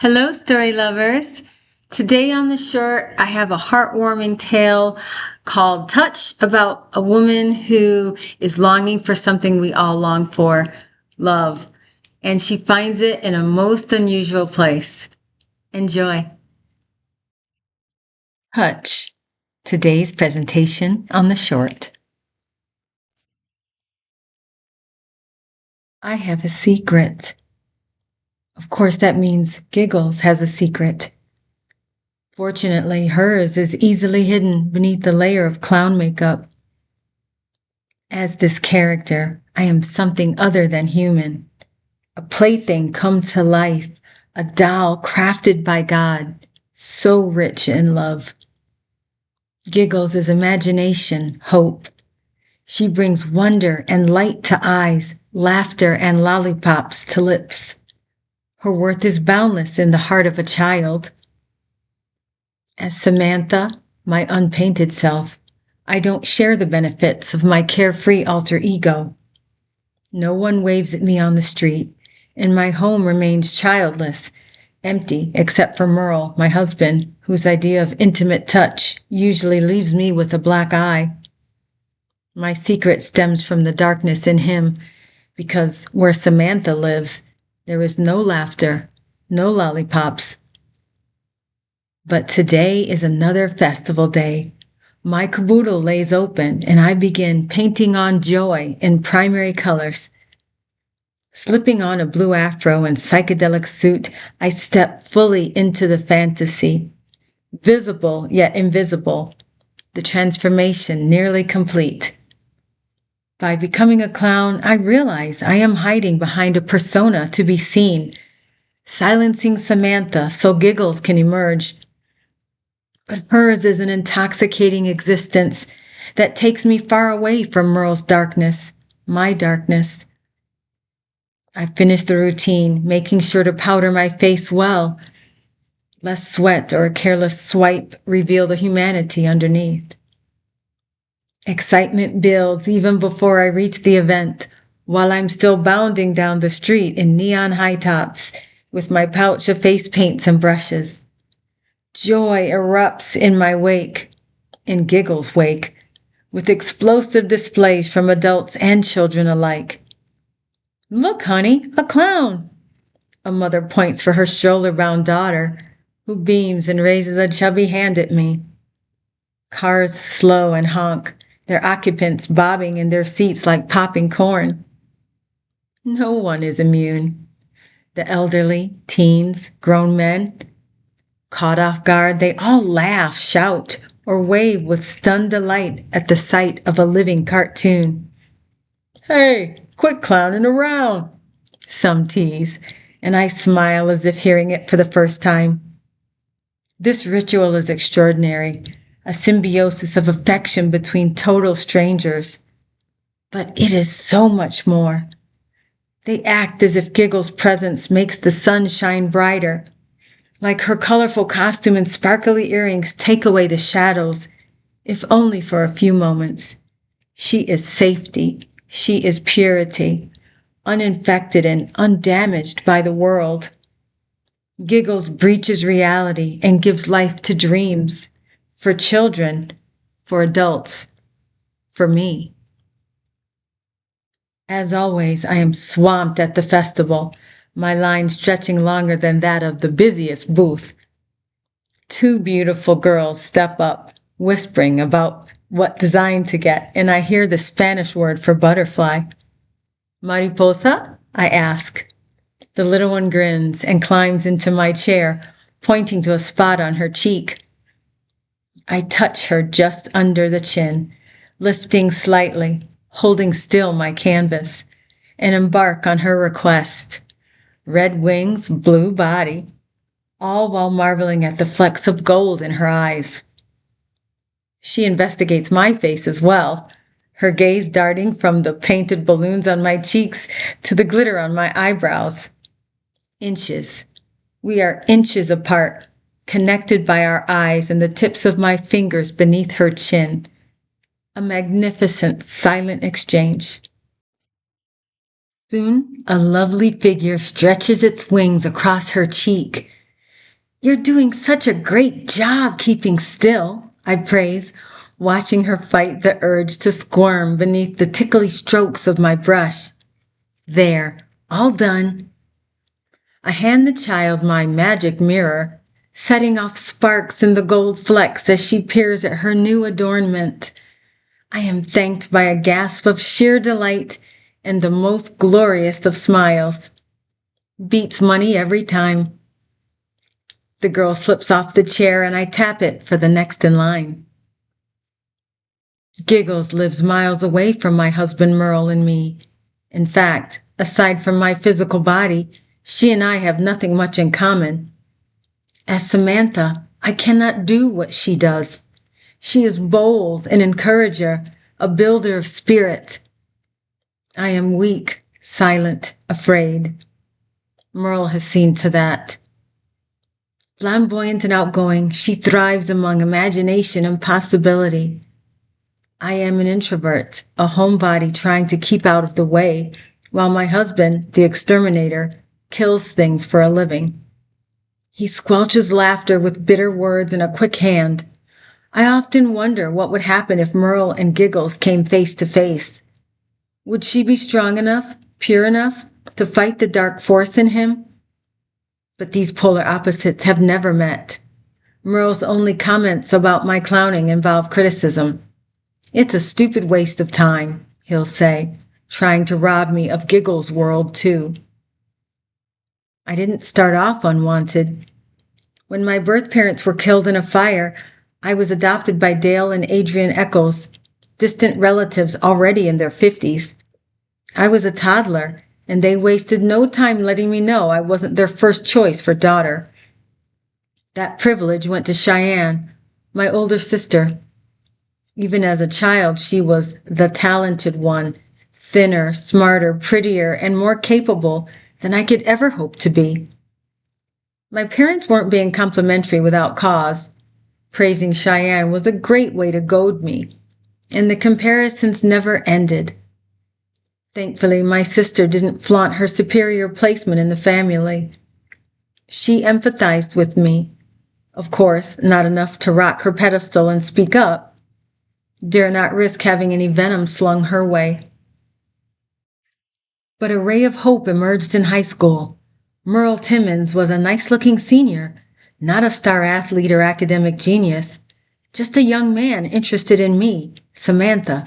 Hello, story lovers. Today on the short, I have a heartwarming tale called Touch about a woman who is longing for something we all long for, love. And she finds it in a most unusual place. Enjoy. Touch. Today's presentation on the short. I have a secret. Of course, that means Giggles has a secret. Fortunately, hers is easily hidden beneath the layer of clown makeup. As this character, I am something other than human, a plaything come to life, a doll crafted by God, so rich in love. Giggles is imagination, hope. She brings wonder and light to eyes, laughter and lollipops to lips. Her worth is boundless in the heart of a child. As Samantha, my unpainted self, I don't share the benefits of my carefree alter ego. No one waves at me on the street, and my home remains childless, empty except for Merle, my husband, whose idea of intimate touch usually leaves me with a black eye. My secret stems from the darkness in him, because where Samantha lives, there is no laughter, no lollipops. But today is another festival day. My caboodle lays open, and I begin painting on joy in primary colors. Slipping on a blue afro and psychedelic suit, I step fully into the fantasy. Visible yet invisible, the transformation nearly complete. By becoming a clown, I realize I am hiding behind a persona to be seen, silencing Samantha so Giggles can emerge. But hers is an intoxicating existence that takes me far away from Merle's darkness, my darkness. I finish the routine, making sure to powder my face well, lest sweat or a careless swipe reveal the humanity underneath. Excitement builds even before I reach the event, while I'm still bounding down the street in neon high tops with my pouch of face paints and brushes. Joy erupts in my wake, in Giggles' wake, with explosive displays from adults and children alike. Look, honey, a clown! A mother points for her stroller-bound daughter, who beams and raises a chubby hand at me. Cars slow and honk, their occupants bobbing in their seats like popping corn. No one is immune. The elderly, teens, grown men. Caught off guard, they all laugh, shout, or wave with stunned delight at the sight of a living cartoon. Hey, quit clowning around, some tease, and I smile as if hearing it for the first time. This ritual is extraordinary, a symbiosis of affection between total strangers. But it is so much more. They act as if Giggles' presence makes the sun shine brighter, like her colorful costume and sparkly earrings take away the shadows, if only for a few moments. She is safety. She is purity, uninfected and undamaged by the world. Giggles breaches reality and gives life to dreams, for children, for adults, for me. As always, I am swamped at the festival, my line stretching longer than that of the busiest booth. Two beautiful girls step up, whispering about what design to get, and I hear the Spanish word for butterfly. Mariposa? I ask. The little one grins and climbs into my chair, pointing to a spot on her cheek. I touch her just under the chin, lifting slightly, holding still my canvas, and embark on her request. Red wings, blue body, all while marveling at the flecks of gold in her eyes. She investigates my face as well, her gaze darting from the painted balloons on my cheeks to the glitter on my eyebrows. Inches. We are inches apart, connected by our eyes and the tips of my fingers beneath her chin. A magnificent, silent exchange. Soon, a lovely figure stretches its wings across her cheek, You're doing such a great job keeping still, I praise, watching her fight the urge to squirm beneath the tickly strokes of my brush. There, all done. I hand the child my magic mirror, setting off sparks in the gold flecks as she peers at her new adornment. I am thanked by a gasp of sheer delight and the most glorious of smiles. Beats money every time. The girl slips off the chair and I tap it for the next in line. Giggles lives miles away from my husband Merle and me. In fact, aside from my physical body, she and I have nothing much in common. As Samantha, I cannot do what she does. She is bold, an encourager, a builder of spirit. I am weak, silent, afraid. Merle has seen to that. Flamboyant and outgoing, she thrives among imagination and possibility. I am an introvert, a homebody trying to keep out of the way, while my husband, the exterminator, kills things for a living. He squelches laughter with bitter words and a quick hand. I often wonder what would happen if Merle and Giggles came face to face. Would she be strong enough, pure enough, to fight the dark force in him? But these polar opposites have never met. Merle's only comments about my clowning involve criticism. It's a stupid waste of time, he'll say, trying to rob me of Giggles' world, too. I didn't start off unwanted. When my birth parents were killed in a fire, I was adopted by Dale and Adrian Eccles, distant relatives already in their 50s. I was a toddler, and they wasted no time letting me know I wasn't their first choice for daughter. That privilege went to Cheyenne, my older sister. Even as a child, she was the talented one, thinner, smarter, prettier, and more capable than I could ever hope to be. My parents weren't being complimentary without cause. Praising Cheyenne was a great way to goad me, and the comparisons never ended. Thankfully, my sister didn't flaunt her superior placement in the family. She empathized with me. Of course, not enough to rock her pedestal and speak up. Dare not risk having any venom slung her way. But a ray of hope emerged in high school. Merle Timmons was a nice-looking senior, not a star athlete or academic genius, just a young man interested in me, Samantha.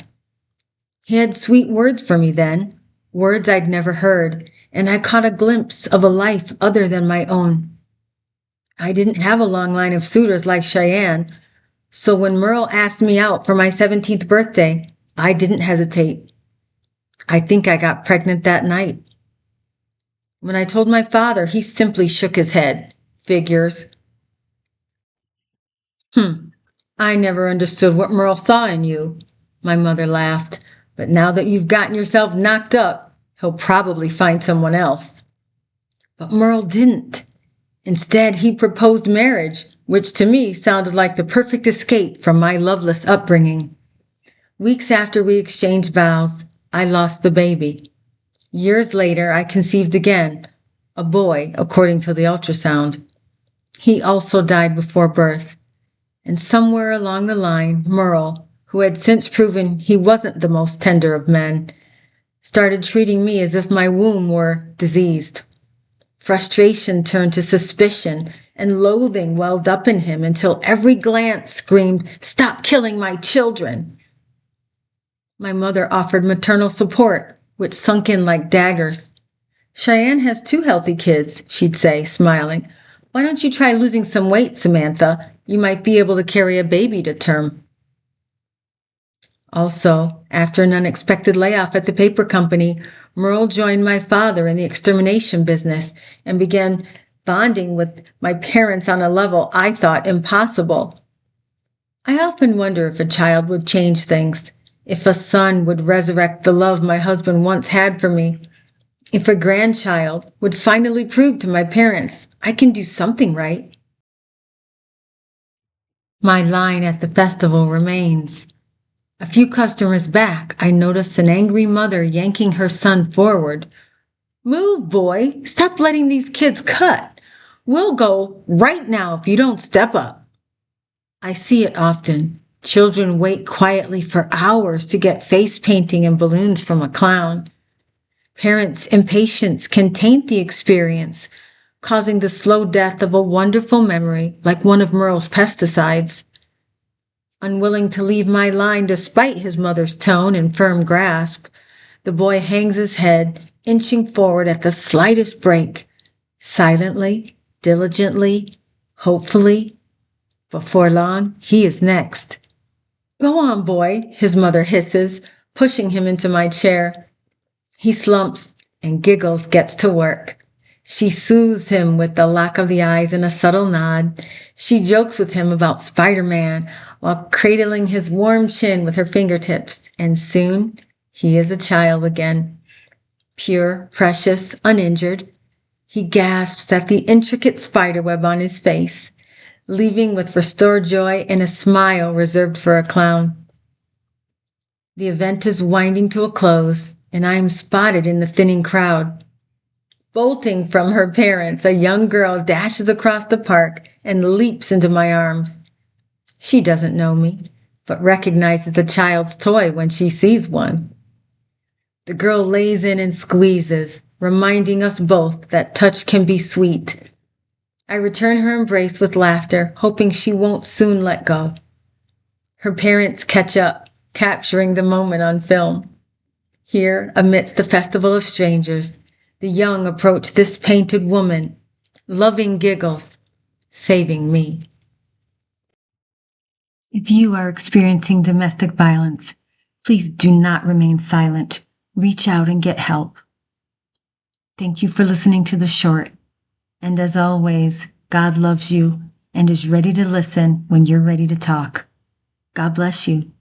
He had sweet words for me then, words I'd never heard, and I caught a glimpse of a life other than my own. I didn't have a long line of suitors like Cheyenne, so when Merle asked me out for my 17th birthday, I didn't hesitate. I think I got pregnant that night. When I told my father, he simply shook his head. Figures. I never understood what Merle saw in you, my mother laughed. But now that you've gotten yourself knocked up, he'll probably find someone else. But Merle didn't. Instead, he proposed marriage, which to me sounded like the perfect escape from my loveless upbringing. Weeks after we exchanged vows, I lost the baby. Years later, I conceived again, a boy, according to the ultrasound. He also died before birth. And somewhere along the line, Merle, who had since proven he wasn't the most tender of men, started treating me as if my womb were diseased. Frustration turned to suspicion, and loathing welled up in him until every glance screamed, "Stop killing my children!" My mother offered maternal support, which sunk in like daggers. "Cheyenne has 2 healthy kids," she'd say, smiling. "Why don't you try losing some weight, Samantha? You might be able to carry a baby to term." Also, after an unexpected layoff at the paper company, Merle joined my father in the extermination business and began bonding with my parents on a level I thought impossible. I often wonder if a child would change things, if a son would resurrect the love my husband once had for me, if a grandchild would finally prove to my parents I can do something right. My line at the festival remains. A few customers back, I noticed an angry mother yanking her son forward. "Move, boy! Stop letting these kids cut! We'll go right now if you don't step up. I see it often. Children wait quietly for hours to get face painting and balloons from a clown. Parents' impatience can taint the experience, causing the slow death of a wonderful memory like one of Merle's pesticides. Unwilling to leave my line despite his mother's tone and firm grasp, the boy hangs his head, inching forward at the slightest break, silently, diligently, hopefully. Before long, he is next. Go on, boy, his mother hisses, pushing him into my chair. He slumps and giggles, gets to work. She soothes him with the lock of the eyes and a subtle nod. She jokes with him about Spider-Man while cradling his warm chin with her fingertips, and soon he is a child again. Pure, precious, uninjured. He gasps at the intricate spiderweb on his face, leaving with restored joy and a smile reserved for a clown. The event is winding to a close, and I am spotted in the thinning crowd. Bolting from her parents, a young girl dashes across the park and leaps into my arms. She doesn't know me, but recognizes a child's toy when she sees one. The girl lays in and squeezes, reminding us both that touch can be sweet. I return her embrace with laughter, hoping she won't soon let go. Her parents catch up, capturing the moment on film. Here, amidst the festival of strangers, the young approach this painted woman, loving giggles, saving me. If you are experiencing domestic violence, please do not remain silent. Reach out and get help. Thank you for listening to the short. And as always, God loves you and is ready to listen when you're ready to talk. God bless you.